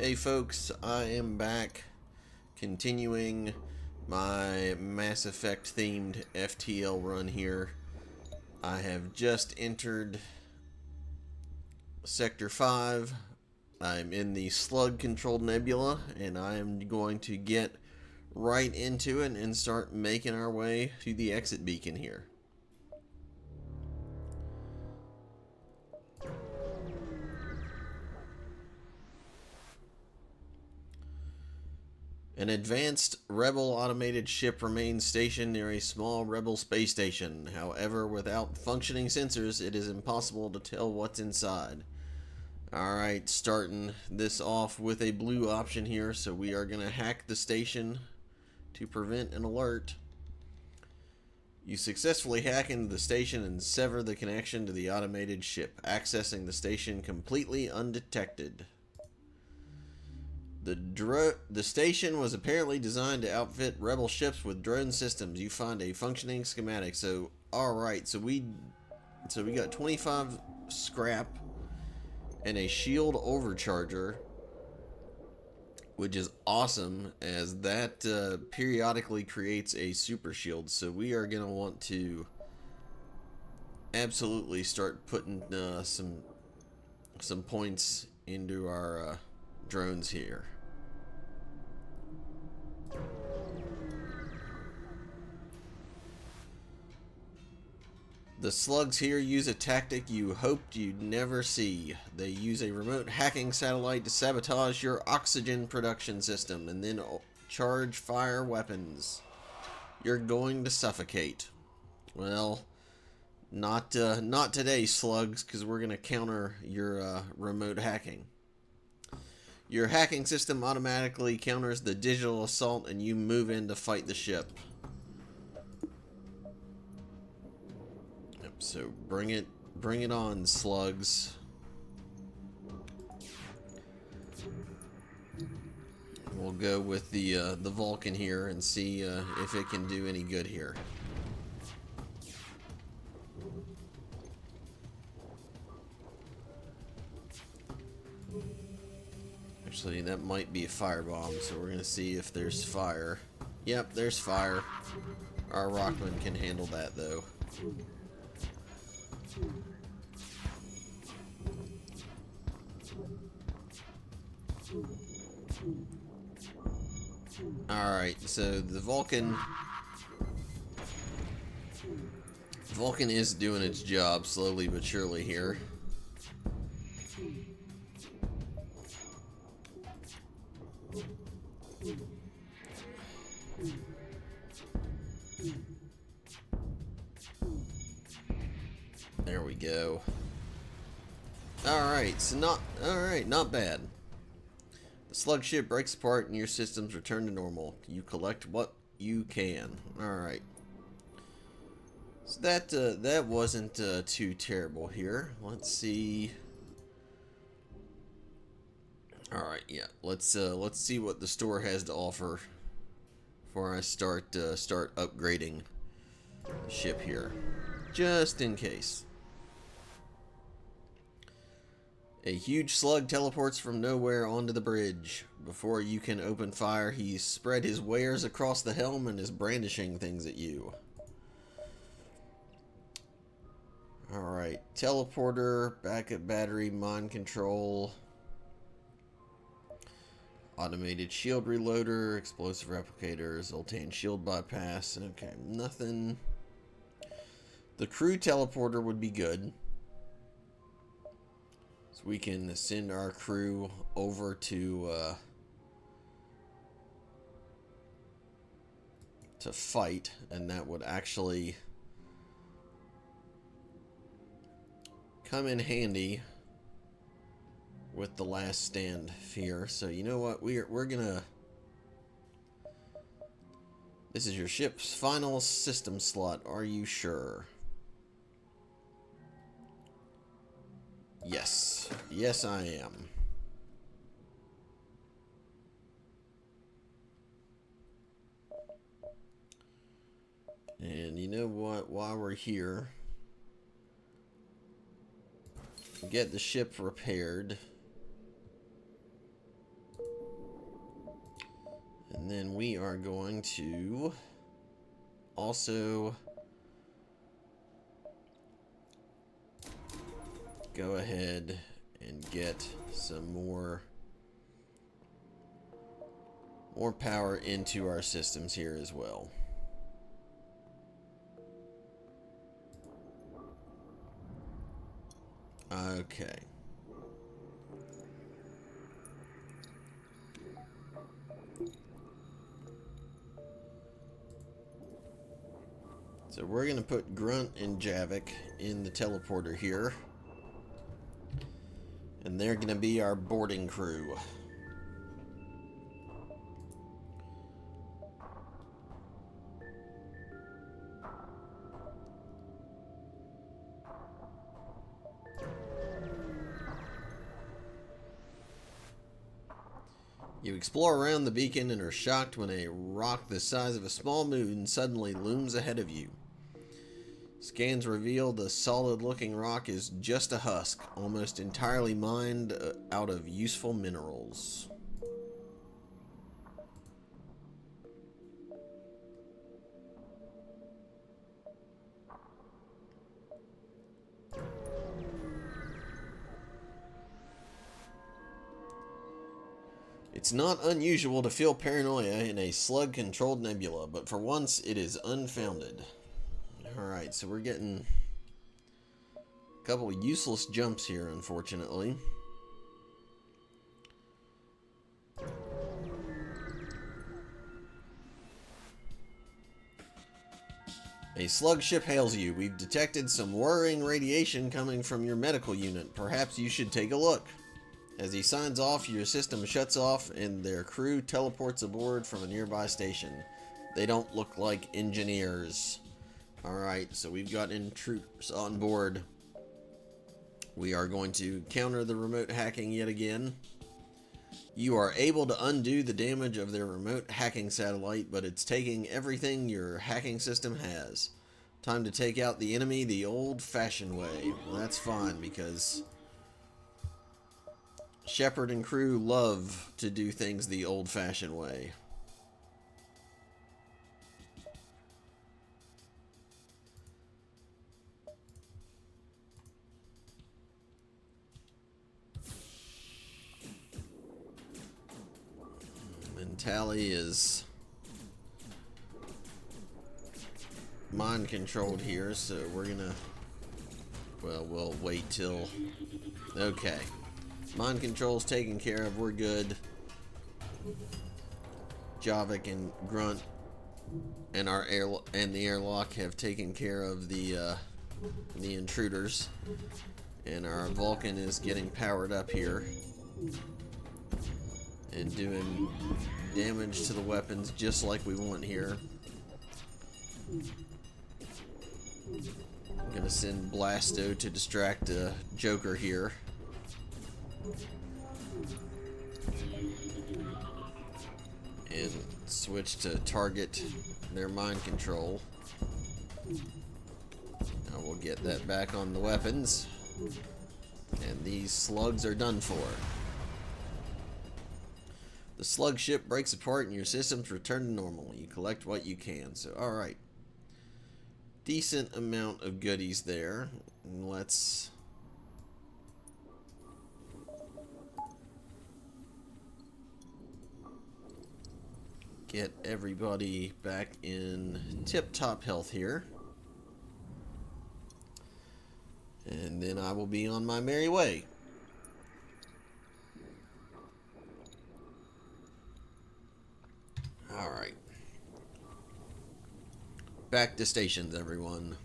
Hey folks, I am back continuing my Mass Effect themed FTL run here. I have just entered Sector 5. I'm in the slug controlled nebula and I am going to get right into it and start making our way to the exit beacon here. An advanced Rebel automated ship remains stationed near a small Rebel space station. However, without functioning sensors, it is impossible to tell what's inside. Alright, starting this off with a blue option here, so we are going to hack the station to prevent an alert. You successfully hack into the station and sever the connection to the automated ship, accessing the station completely undetected. The station was apparently designed to outfit Rebel ships with drone systems. You find a functioning schematic. So, alright, so we got 25 scrap and a shield overcharger, which is awesome, as that periodically creates a super shield. So we are going to want to absolutely start putting some points into our drones here. The slugs here use a tactic you hoped you'd never see. They use a remote hacking satellite to sabotage your oxygen production system and then charge fire weapons. You're going to suffocate. Well, not today, slugs, because we're going to counter your remote hacking. Your hacking system automatically counters the digital assault and you move in to fight the ship. So bring it on, slugs. We'll go with the Vulcan here and see if it can do any good here. Actually, that might be a firebomb, so we're gonna see if there's fire. Yep, there's fire. Our Rockman can handle that though. Alright, so the Vulcan is doing its job slowly but surely here. There we go. Alright, so not bad. The slug ship breaks apart and your systems return to normal. You collect what you can. Alright. So that wasn't too terrible here. Let's see. Alright, yeah. Let's see what the store has to offer before I start upgrading the ship here. Just in case. A huge slug teleports from nowhere onto the bridge. Before you can open fire, he's spread his wares across the helm and is brandishing things at you. Alright, teleporter, backup battery, mind control, automated shield reloader, explosive replicator, Zoltan shield bypass. Okay, nothing. The crew teleporter would be good. So we can send our crew over to fight, and that would actually come in handy with the last stand here. So you know what, we're gonna. This is your ship's final system slot. Are you sure? Yes. Yes, I am. And you know what? While we're here, get the ship repaired. And then we are going to also go ahead and get some more power into our systems here as well. Okay. So we're going to put Grunt and Javik in the teleporter here. And they're going to be our boarding crew. You explore around the beacon and are shocked when a rock the size of a small moon suddenly looms ahead of you. Scans reveal the solid-looking rock is just a husk, almost entirely mined out of useful minerals. It's not unusual to feel paranoia in a slug-controlled nebula, but for once it is unfounded. Alright, so we're getting a couple of useless jumps here, unfortunately. A slug ship hails you. We've detected some worrying radiation coming from your medical unit. Perhaps you should take a look. As he signs off, your system shuts off and their crew teleports aboard from a nearby station. They don't look like engineers. Alright, so we've got intruders on board. We are going to counter the remote hacking yet again. You are able to undo the damage of their remote hacking satellite, but it's taking everything your hacking system has. Time to take out the enemy the old-fashioned way. Well, that's fine, because Shepard and crew love to do things the old-fashioned way. And Tally is mind controlled here, so we're gonna, well, we'll wait till, okay. Mind control's taken care of, we're good. Javik and Grunt and the airlock have taken care of the intruders. And our Vulcan is getting powered up here and doing damage to the weapons just like we want here. I'm gonna send Blasto to distract Joker here. And switch to target their mind control. Now we'll get that back on the weapons. And these slugs are done for. The slug ship breaks apart and your systems return to normal. You collect what you can. So, alright. Decent amount of goodies there. And let's get everybody back in tip-top health here. And then I will be on my merry way. Alright. Back to stations, everyone.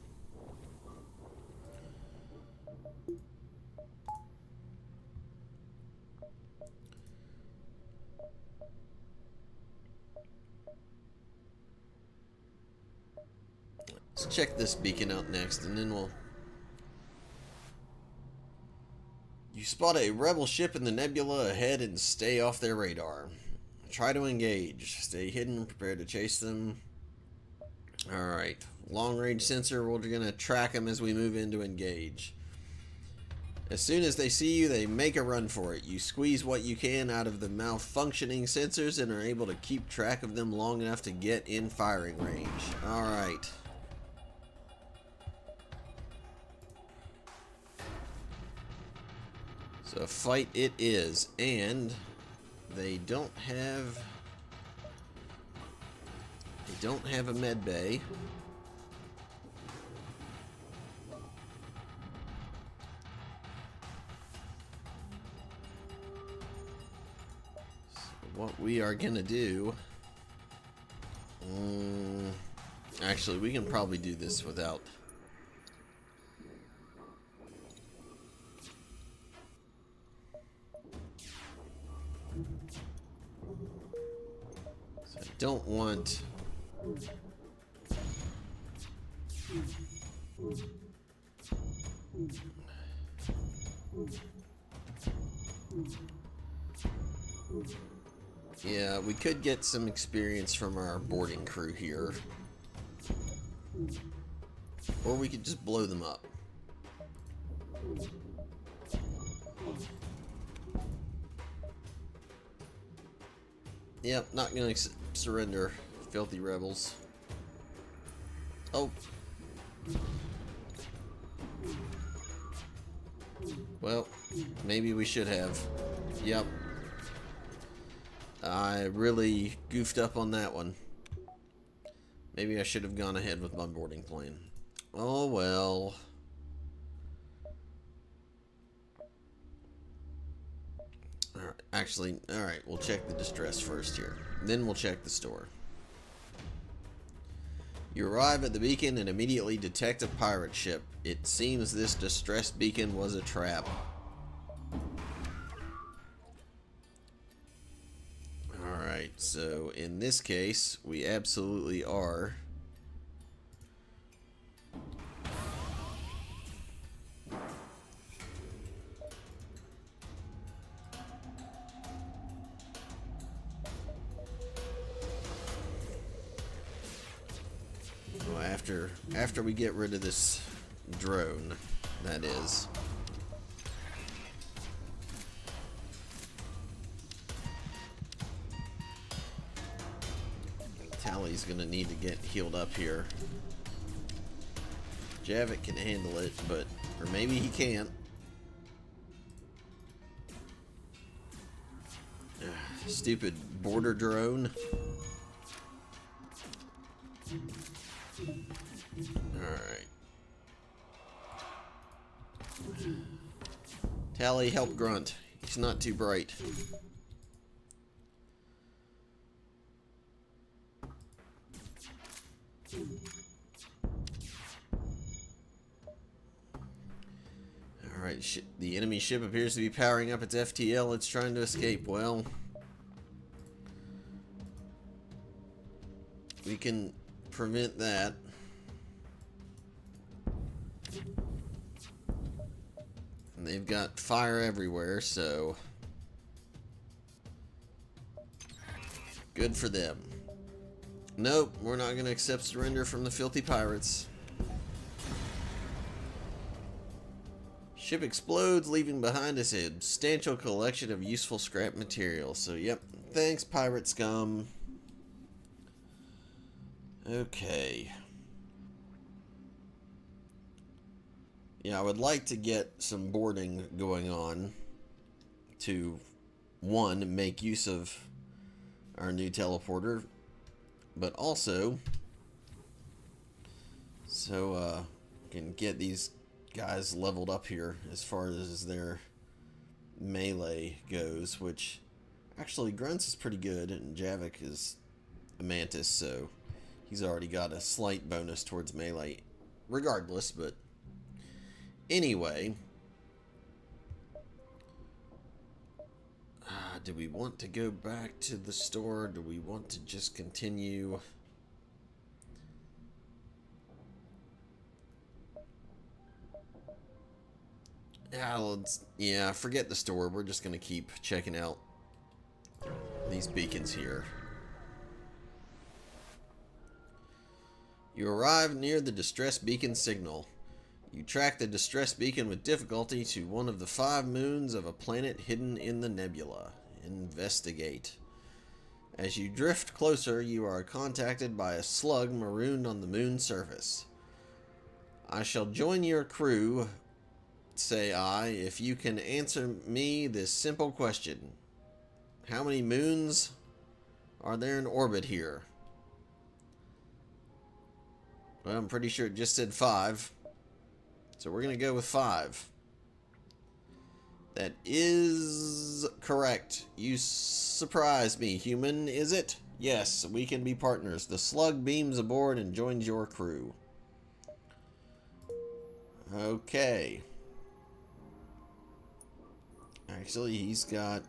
Let's check this beacon out next, and then we'll... You spot a rebel ship in the nebula ahead and stay off their radar. Try to engage. Stay hidden, prepare to chase them. Alright. Long range sensor, we're going to track them as we move in to engage. As soon as they see you, they make a run for it. You squeeze what you can out of the malfunctioning sensors and are able to keep track of them long enough to get in firing range. Alright. So a fight it is, and they don't have a med bay. So what we are gonna do, actually we can probably do this without. So I don't want. Yeah, we could get some experience from our boarding crew here. Or we could just blow them up. Yep, not gonna surrender, filthy rebels. Oh. Well, maybe we should have. Yep. I really goofed up on that one. Maybe I should have gone ahead with my boarding plan. Oh well. Alright, actually, alright, we'll check the distress first here. Then we'll check the store. You arrive at the beacon and immediately detect a pirate ship. It seems this distress beacon was a trap. Alright, so in this case, we absolutely are. Well, after we get rid of this drone, that is. Tally's gonna need to get healed up here. Javik can handle it, but or maybe he can't. Stupid border drone. Alright. Tally, help Grunt. He's not too bright. Alright, the enemy ship appears to be powering up its FTL. It's trying to escape. Well, we can prevent that. And they've got fire everywhere, so good for them. Nope, we're not going to accept surrender from the filthy pirates. Ship explodes, leaving behind a substantial collection of useful scrap material. So, yep, thanks, pirate scum. Okay. Yeah, I would like to get some boarding going on to, one, make use of our new teleporter, but also so can get these guys leveled up here as far as their melee goes, which actually Grunts is pretty good and Javik is a mantis, so he's already got a slight bonus towards melee regardless. But anyway, do we want to go back to the store? Do we want to just continue? Yeah, forget the store. We're just going to keep checking out these beacons here. You arrive near the distress beacon signal. You track the distress beacon with difficulty to one of the 5 moons of a planet hidden in the nebula. Investigate. As you drift closer, you are contacted by a slug marooned on the moon's surface. I shall join your crew, say I, if you can answer me this simple question. How many moons are there in orbit here? Well, I'm pretty sure it just said 5. So we're going to go with 5. That is correct. You surprised me, human, is it? Yes, we can be partners. The slug beams aboard and joins your crew. Okay. Actually, he's got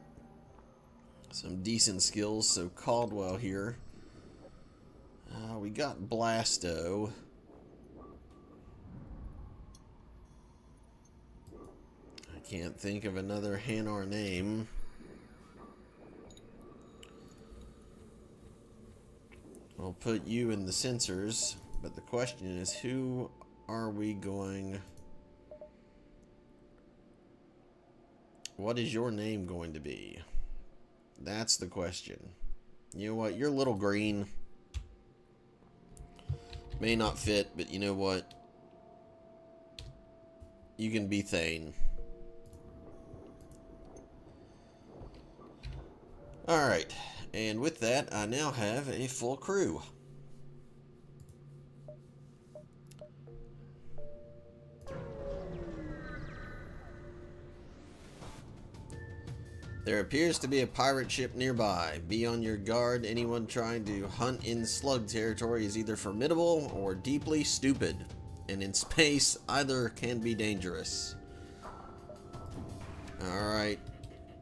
some decent skills, so Caldwell here. We got Blasto. I can't think of another Hanar name. I'll put you in the sensors, but the question is, who are we going... What is your name going to be? That's the question. You know what? You're a little green. May not fit, but you know what? You can be Thane. Alright, and with that, I now have a full crew. There appears to be a pirate ship nearby. Be on your guard. Anyone trying to hunt in slug territory is either formidable or deeply stupid. And in space, either can be dangerous. Alright.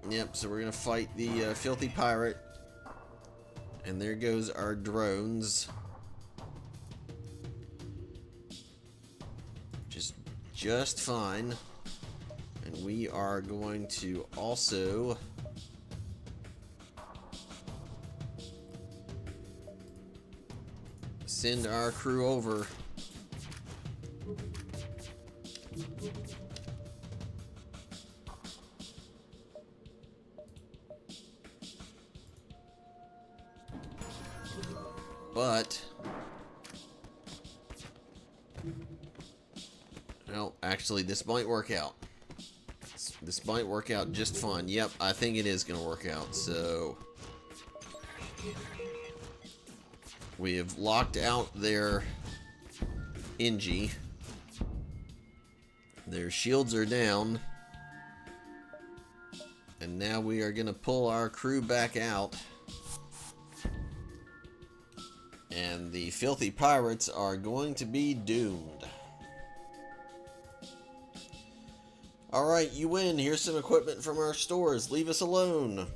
Yep, so we're going to fight the filthy pirate. And there goes our drones. Just fine. And we are going to also send our crew over. But well, actually this might work out. This might work out just fine. Yep, I think it is going to work out. So we have locked out their Engie. Their shields are down. And now we are going to pull our crew back out. And the filthy pirates are going to be doomed. Alright, you win. Here's some equipment from our stores. Leave us alone.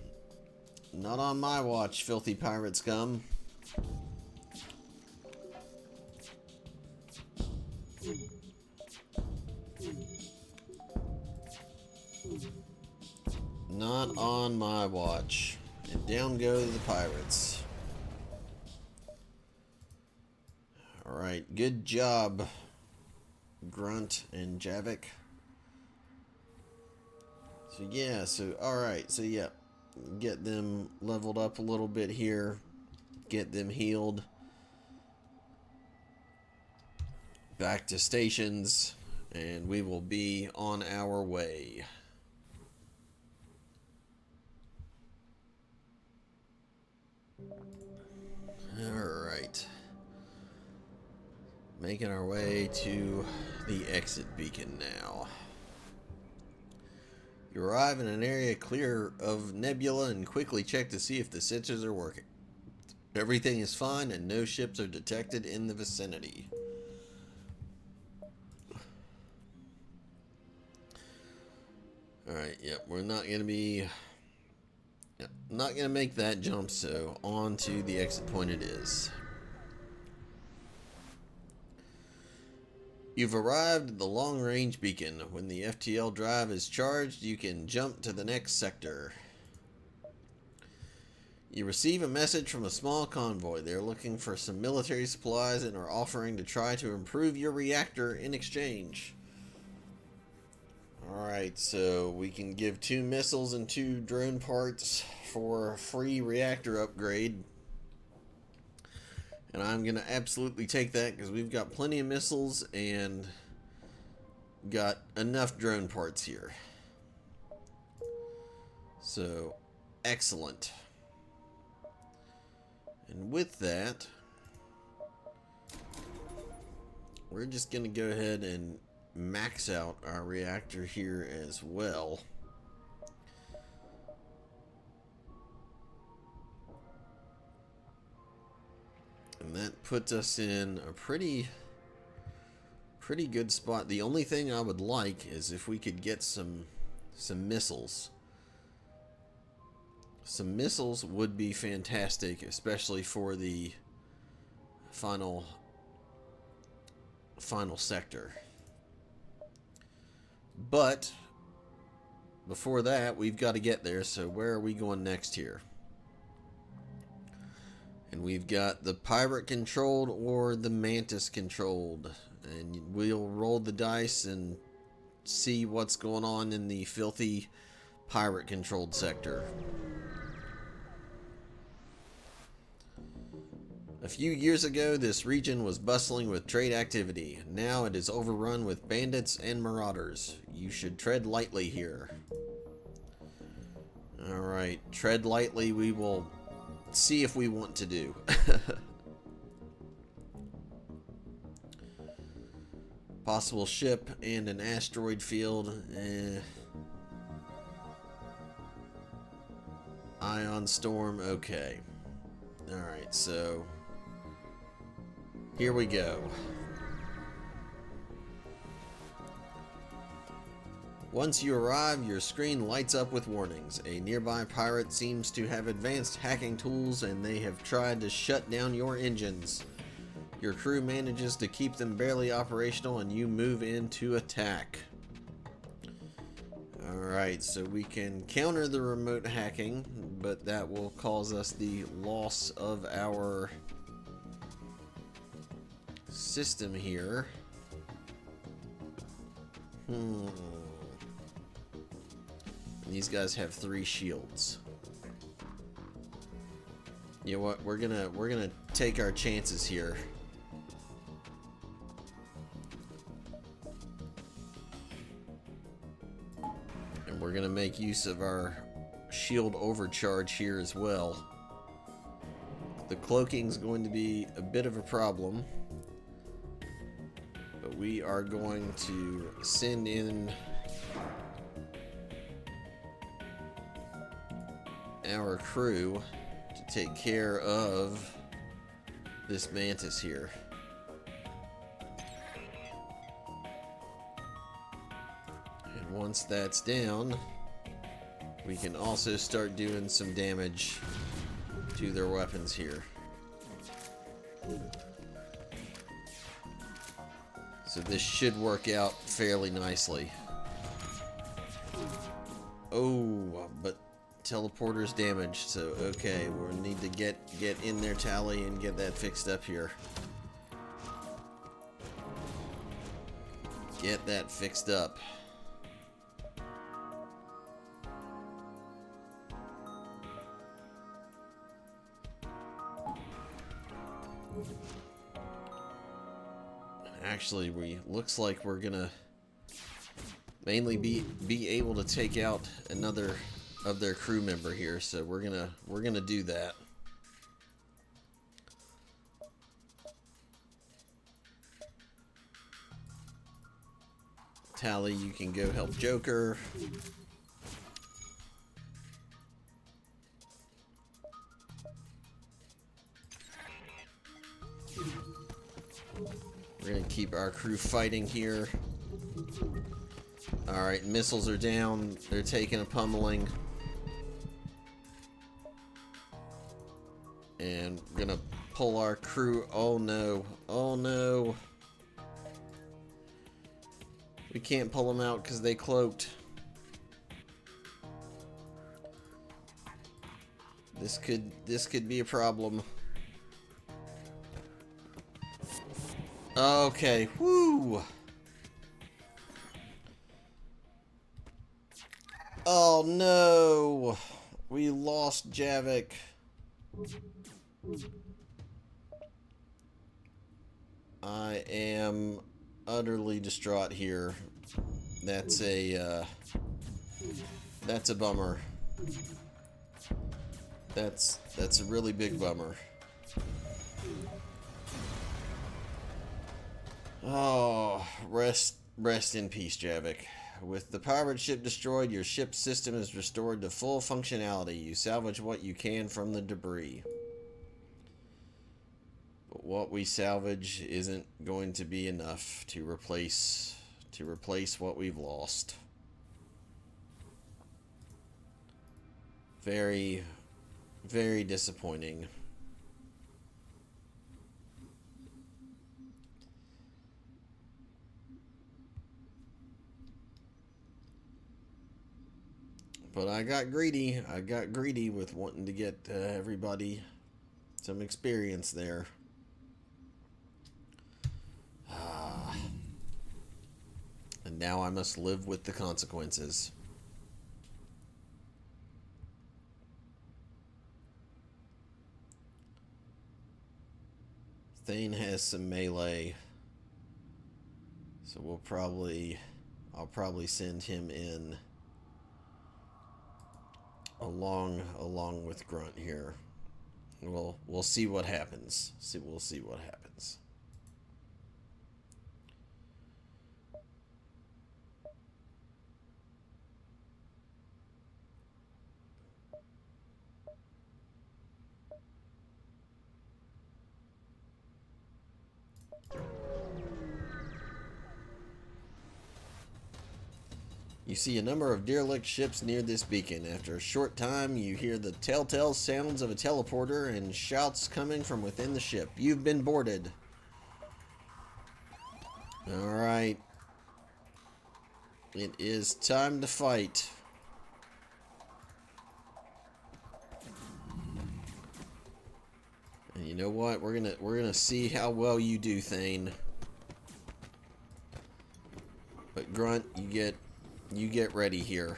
Not on my watch, filthy pirate scum. Not on my watch. And down go the pirates. Alright, good job, Grunt and Javik. So yeah, alright, so yeah. Get them leveled up a little bit here. Get them healed. Back to stations. And we will be on our way. Alright. Making our way to the exit beacon now. You arrive in an area clear of nebula and quickly check to see if the sensors are working. Everything is fine and no ships are detected in the vicinity. Alright, yep, we're not going to be... not going to make that jump, so on to the exit point it is. You've arrived at the long-range beacon. When the FTL drive is charged, you can jump to the next sector. You receive a message from a small convoy. They're looking for some military supplies and are offering to try to improve your reactor in exchange. Alright, so we can give 2 missiles and 2 drone parts for a free reactor upgrade. And I'm going to absolutely take that because we've got plenty of missiles and got enough drone parts here. So, excellent. And with that, we're just going to go ahead and max out our reactor here as well. And that puts us in a pretty good spot. The only thing I would like is if we could get some missiles. Some missiles would be fantastic, especially for the final sector. But before that, we've got to get there. So where are we going next here? And we've got the pirate controlled or the mantis controlled. And we'll roll the dice and see what's going on in the filthy pirate controlled sector. A few years ago, this region was bustling with trade activity. Now it is overrun with bandits and marauders. You should tread lightly here. Alright, tread lightly we will see if we want to do. Possible ship and an asteroid field. Ion storm, okay. Alright, so here we go. Once you arrive, your screen lights up with warnings. A nearby pirate seems to have advanced hacking tools and they have tried to shut down your engines. Your crew manages to keep them barely operational and you move in to attack. Alright, so we can counter the remote hacking, but that will cause us the loss of our system here. These guys have 3 shields. You know what? We're gonna take our chances here. And we're gonna make use of our shield overcharge here as well. The cloaking's going to be a bit of a problem. But we are going to send in our crew to take care of this mantis here. And once that's down, we can also start doing some damage to their weapons here. So this should work out fairly nicely. Oh, but teleporter's damaged, so okay, we'll need to get in there, Tally, and get that fixed up here. Get that fixed up. Actually, looks like we're gonna mainly be able to take out another of their crew member here, so we're gonna do that. Tally, you can go help Joker. We're gonna keep our crew fighting here. Alright, missiles are down. They're taking a pummeling. And we're gonna pull our crew. Oh no. Oh no. We can't pull them out because they cloaked. This could be a problem. Okay, whoo! Oh no! We lost Javik. I am utterly distraught here. That's a bummer. That's a really big bummer. Oh, rest in peace, Javik. With the pirate ship destroyed, your ship's system is restored to full functionality. You salvage what you can from the debris. But what we salvage isn't going to be enough to replace what we've lost. Very, very disappointing. But I got greedy. I got greedy with wanting to get everybody some experience there. And now I must live with the consequences. Thane has some melee, so I'll probably send him in along with Grunt here. We'll see what happens. We'll see what happens. You see a number of derelict ships near this beacon. After a short time, you hear the telltale sounds of a teleporter and shouts coming from within the ship. You've been boarded. Alright. It is time to fight. And you know what? We're gonna see how well you do, Thane. But Grunt, you get ready here.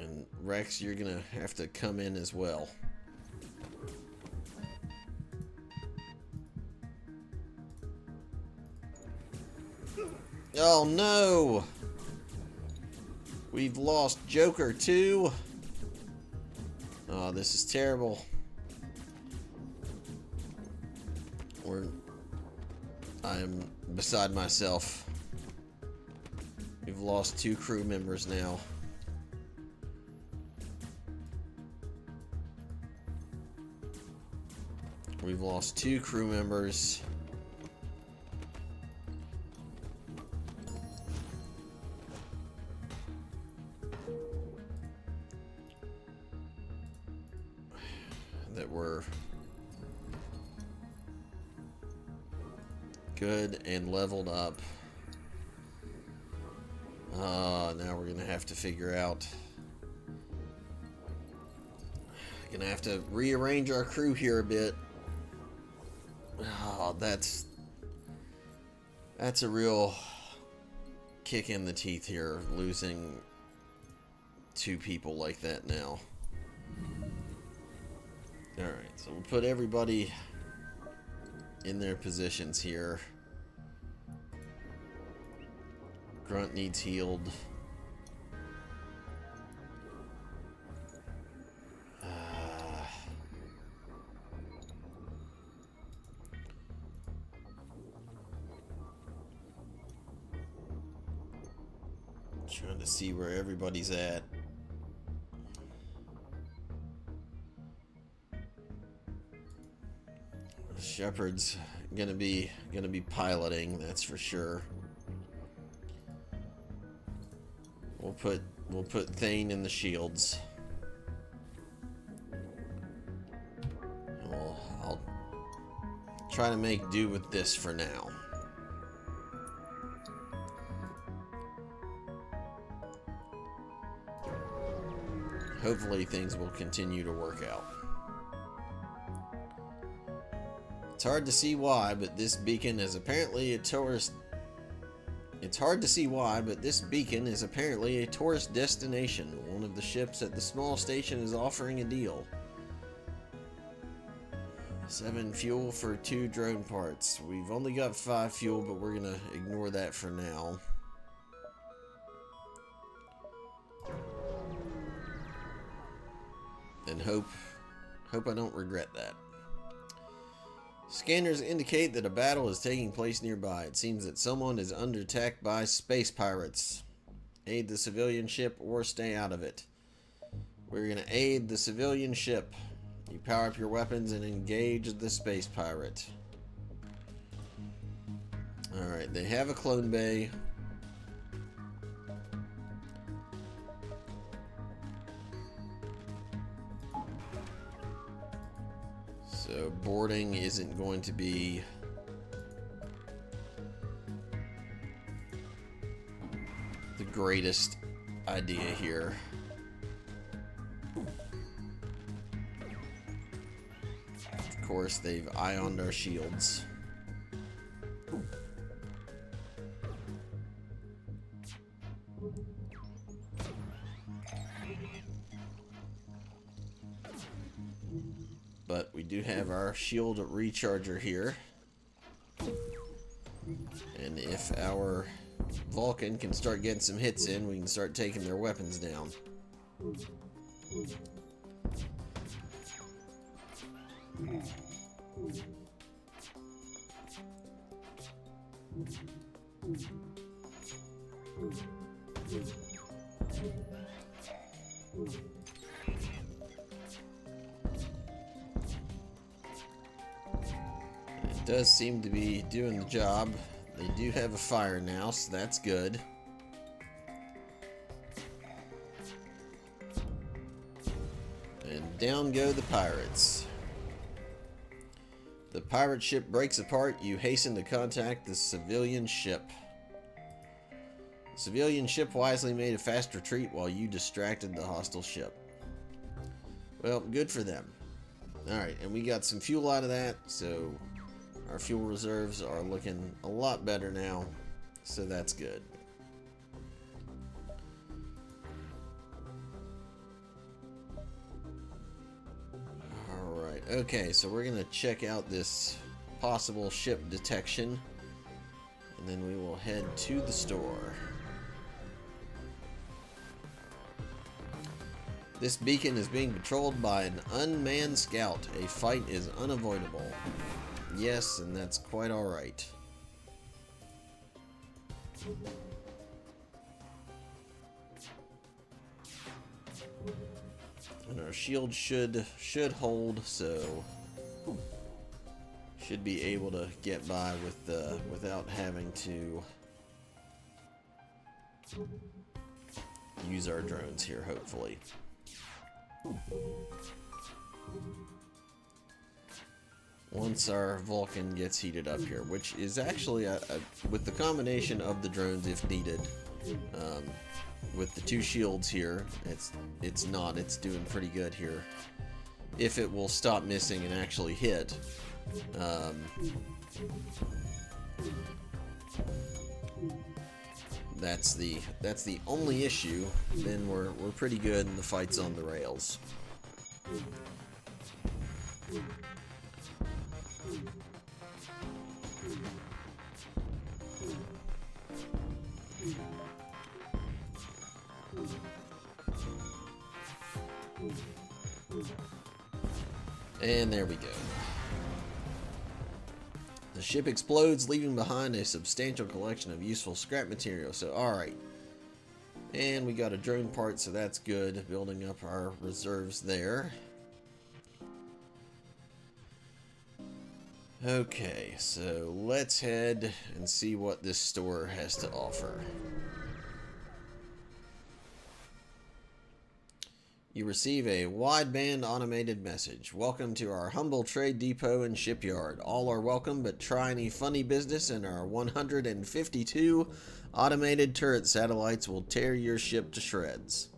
And Rex, you're gonna have to come in as well. Oh no! We've lost Joker too. Oh, this is terrible. I am beside myself. We've lost 2 crew members now. We've lost 2 crew members. That were good and leveled up. Now we're gonna have to figure out. Gonna have to rearrange our crew here a bit. Oh, that's a real kick in the teeth here, losing 2 people like that now. Alright, so we'll put everybody in their positions here. Grunt needs healed. Trying to see where everybody's at. Shepard's gonna be piloting, that's for sure. We'll put Thane in the shields. I'll try to make do with this for now. hopefully things will continue to work out. It's hard to see why, but this beacon is apparently a tourist. It's hard to see why, but this beacon is apparently a tourist destination. One of the ships at the small station is offering a deal. 7 fuel for 2 drone parts. We've only got 5 fuel, but we're gonna ignore that for now. And hope I don't regret that. Scanners indicate that a battle is taking place nearby. It seems that someone is under attack by space pirates. Aid the civilian ship or stay out of it. We're going to aid the civilian ship. You power up your weapons and engage the space pirate. Alright, they have a clone bay. So boarding isn't going to be the greatest idea here. Of course, they've ioned our shields. But we do have our shield recharger here. And if our Vulcan can start getting some hits in, we can start taking their weapons down. It does seem to be doing the job. They do have a fire now, so that's good. And down go the pirates. The pirate ship breaks apart. You hasten to contact the civilian ship. The civilian ship wisely made a fast retreat while you distracted the hostile ship. Well, good for them. Alright, and we got some fuel out of that, so our fuel reserves are looking a lot better now, so that's good. Alright, okay, so we're going to check out this possible ship detection, and then we will head to the store. This beacon is being patrolled by an unmanned scout. A fight is unavoidable. Yes, and that's quite alright. And our shield should hold, so should be able to get by with without having to use our drones here, hopefully. Once our Vulcan gets heated up here, which is actually with the combination of the drones if needed, with the 2 shields here, it's doing pretty good here. If it will stop missing and actually hit, that's the only issue. Then we're pretty good and the fight's on the rails. And there we go. The ship explodes, leaving behind a substantial collection of useful scrap material. So, alright. And we got a drone part, so that's good. Building up our reserves there. Okay, so let's head and see what this store has to offer. You receive a wideband automated message. Welcome to our humble trade depot and shipyard. All are welcome, but try any funny business and our 152 automated turret satellites will tear your ship to shreds.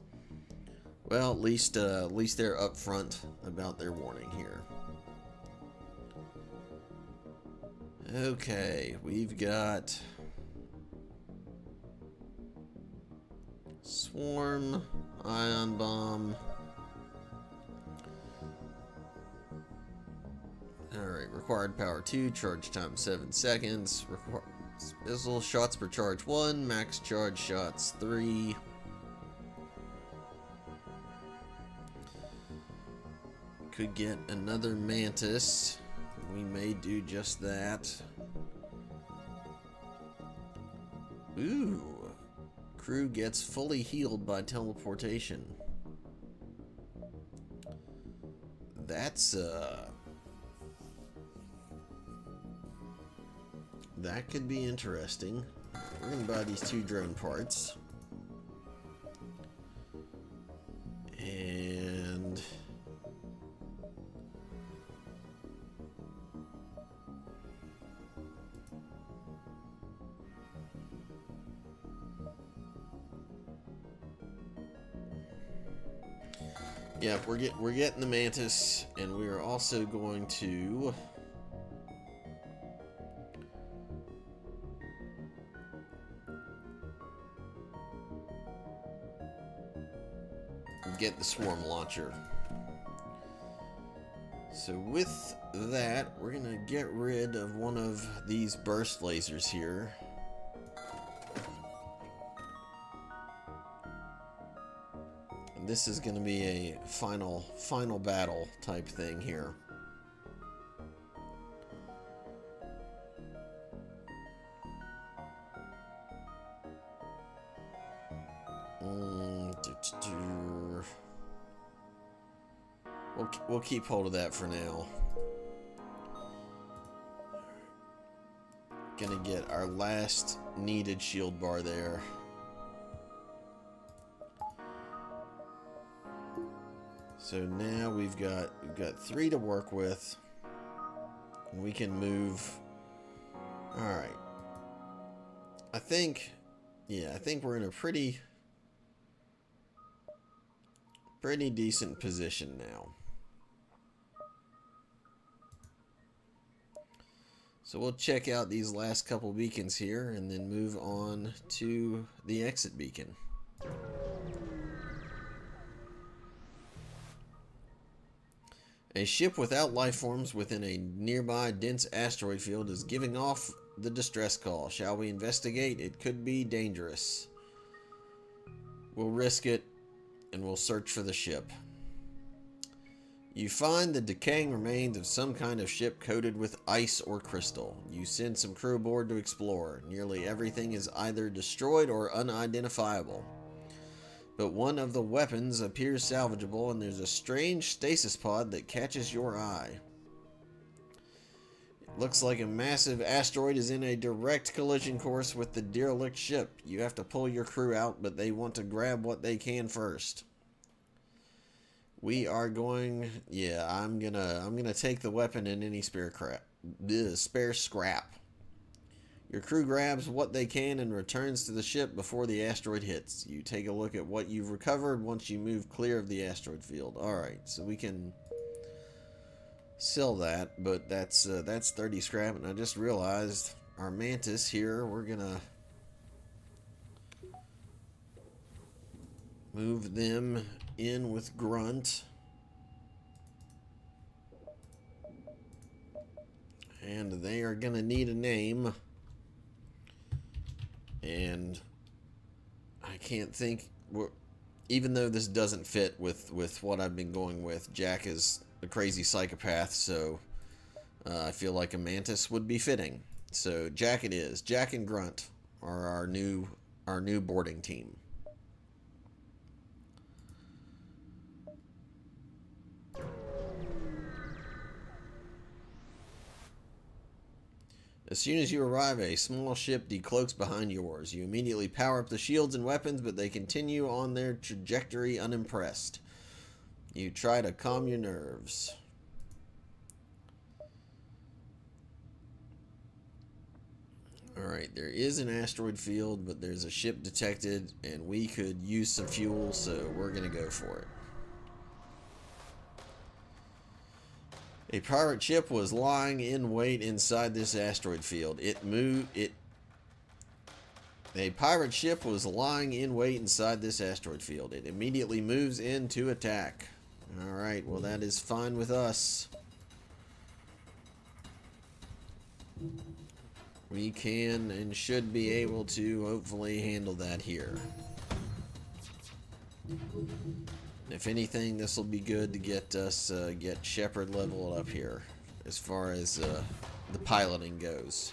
Well, at least they're upfront about their warning here. Okay, we've got swarm, ion bomb. Alright, required power 2, charge time 7 seconds. Missile shots per charge 1, max charge shots 3. Could get another mantis. We may do just that. Ooh. Crew gets fully healed by teleportation. That's that could be interesting. We're gonna buy these 2 drone parts. And yeah, we're getting the mantis, and we are also going to get the swarm launcher. So with that, we're gonna get rid of one of these burst lasers here. And this is gonna be a final battle type thing here. We'll keep hold of that for now. Gonna get our last needed shield bar there. So now we've got 3 to work with. We can move. All right. I think we're in a pretty decent position now. So we'll check out these last couple beacons here and then move on to the exit beacon. A ship without life forms within a nearby dense asteroid field is giving off the distress call. Shall we investigate? It could be dangerous. We'll risk it, and we'll search for the ship. You find the decaying remains of some kind of ship coated with ice or crystal. You send some crew aboard to explore. Nearly everything is either destroyed or unidentifiable. But one of the weapons appears salvageable, and there's a strange stasis pod that catches your eye. It looks like a massive asteroid is in a direct collision course with the derelict ship. You have to pull your crew out, but they want to grab what they can first. We are going. Yeah, I'm gonna take the weapon and any spare scrap. Your crew grabs what they can and returns to the ship before the asteroid hits. You take a look at what you've recovered once you move clear of the asteroid field. Alright, so we can sell that, but that's 30 scrap, and I just realized our mantis here, we're gonna move them in with grunt. And they are gonna need a name. And I can't think, even though this doesn't fit with what I've been going with, Jack is a crazy psychopath, so I feel like a mantis would be fitting. So Jack it is. Jack and Grunt are our new boarding team. As soon as you arrive, a small ship decloaks behind yours. You immediately power up the shields and weapons, but they continue on their trajectory unimpressed. You try to calm your nerves. Alright, there is an asteroid field, but there's a ship detected, and we could use some fuel, so we're going to go for it. A pirate ship was lying in wait inside this asteroid field. A pirate ship was lying in wait inside this asteroid field. It immediately moves in to attack. Alright, well that is fine with us. We can and should be able to hopefully handle that here. If anything, this will be good to get us, get Shepard leveled up here as far as the piloting goes.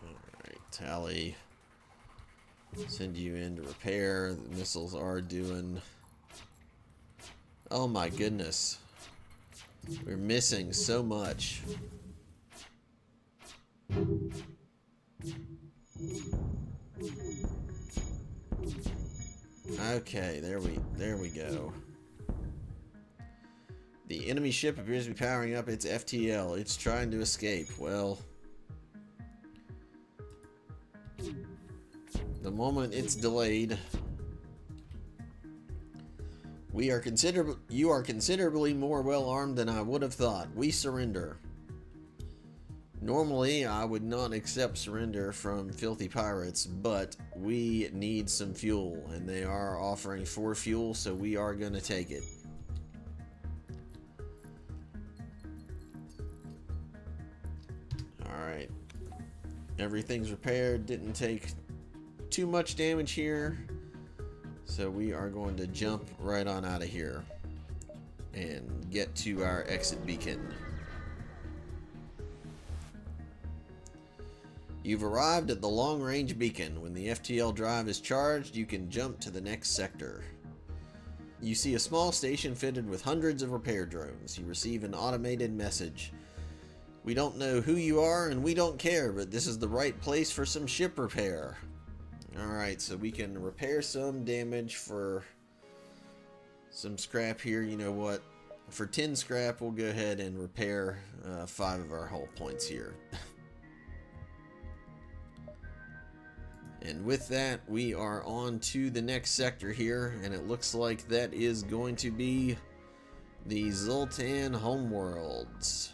Alright, Tally. Send you in to repair. The missiles are doing... Oh my goodness. We're missing so much. Okay, there we go. The enemy ship appears to be powering up its FTL. It's trying to escape. Well, the moment it's delayed, you are considerably more well armed than I would have thought. We surrender. Normally, I would not accept surrender from filthy pirates, but we need some fuel, and they are offering 4 fuel, so we are going to take it. Alright. Everything's repaired. Didn't take too much damage here. So we are going to jump right on out of here and get to our exit beacon. You've arrived at the long-range beacon. When the FTL drive is charged, you can jump to the next sector. You see a small station fitted with hundreds of repair drones. You receive an automated message. We don't know who you are and we don't care, but this is the right place for some ship repair. Alright, so we can repair some damage for some scrap here. You know what? For 10 scrap, we'll go ahead and repair 5 of our hull points here. And with that, we are on to the next sector here, and it looks like that is going to be the Zoltan homeworlds.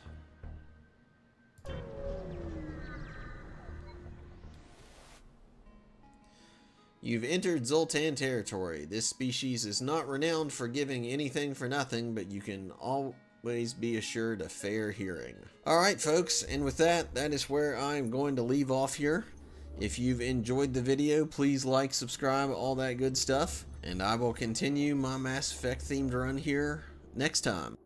You've entered Zoltan territory. This species is not renowned for giving anything for nothing, but you can always be assured a fair hearing. Alright folks, and with that, that is where I'm going to leave off here. If you've enjoyed the video, please like, subscribe, all that good stuff, and I will continue my Mass Effect themed run here next time.